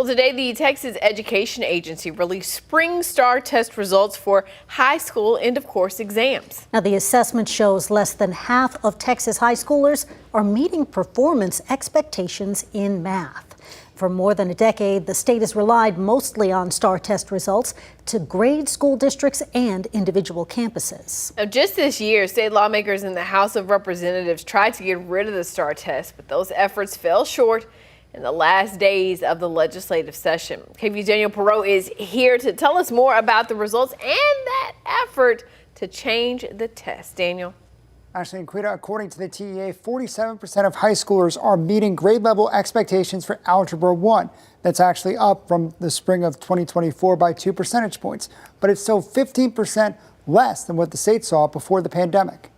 Well, today, the Texas Education Agency released spring STAAR test results for high school end-of-course exams. Now, the assessment shows less than half of Texas high schoolers are meeting performance expectations in math. For more than a decade, the state has relied mostly on STAAR test results to grade school districts and individual campuses. Now, just this year, state lawmakers in the House of Representatives tried to get rid of the STAAR test, but those efforts fell short in the last days of the legislative session. KVUE's Daniel Perot is here to tell us more about the results and that effort to change the test. Daniel. Ashley and Quita, according to the TEA, 47% of high schoolers are meeting grade level expectations for Algebra 1. That's actually up from the spring of 2024 by 2 percentage points, but it's still 15% less than what the state saw before the pandemic.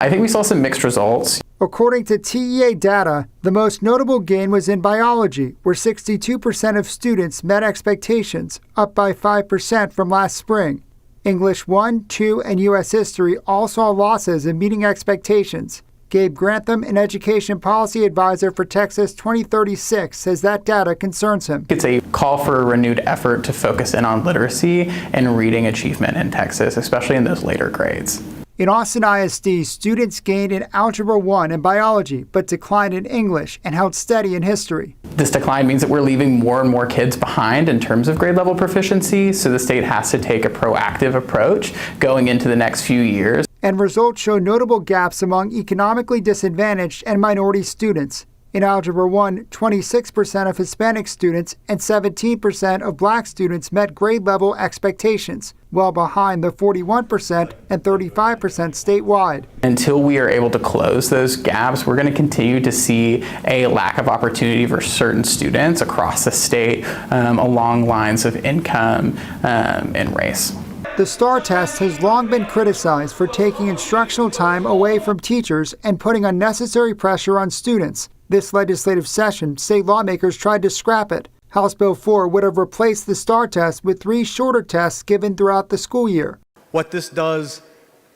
I think we saw some mixed results. According to TEA data, the most notable gain was in biology, where 62% of students met expectations, up by 5% from last spring. English 1, 2, and U.S. history all saw losses in meeting expectations. Gabe Grantham, an education policy advisor for Texas 2036, says that data concerns him. It's a call for a renewed effort to focus in on literacy and reading achievement in Texas, especially in those later grades. In Austin ISD, students gained in Algebra 1 and biology, but declined in English and held steady in history. This decline means that we're leaving more and more kids behind in terms of grade level proficiency, so the state has to take a proactive approach going into the next few years. And results show notable gaps among economically disadvantaged and minority students. In Algebra 1, 26% of Hispanic students and 17% of Black students met grade level expectations, well behind the 41% and 35% statewide. Until we are able to close those gaps, we're going to continue to see a lack of opportunity for certain students across the state along lines of income and race. The STAAR test has long been criticized for taking instructional time away from teachers and putting unnecessary pressure on students. This legislative session, state lawmakers tried to scrap it. House Bill 4 would have replaced the STAAR test with 3 shorter tests given throughout the school year. What this does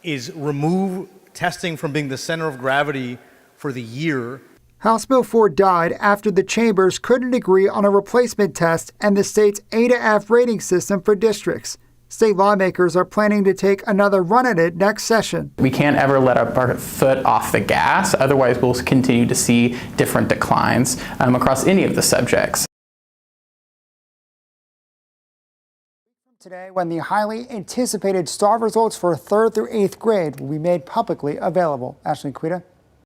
is remove testing from being the center of gravity for the year. House Bill 4 died after the chambers couldn't agree on a replacement test and the state's A to F rating system for districts. State lawmakers are planning to take another run at it next session. We can't ever let our foot off the gas, otherwise we'll continue to see different declines across any of the subjects. Today, when the highly anticipated STAAR results for 3rd through 8th grade will be made publicly available. Ashley and Quita.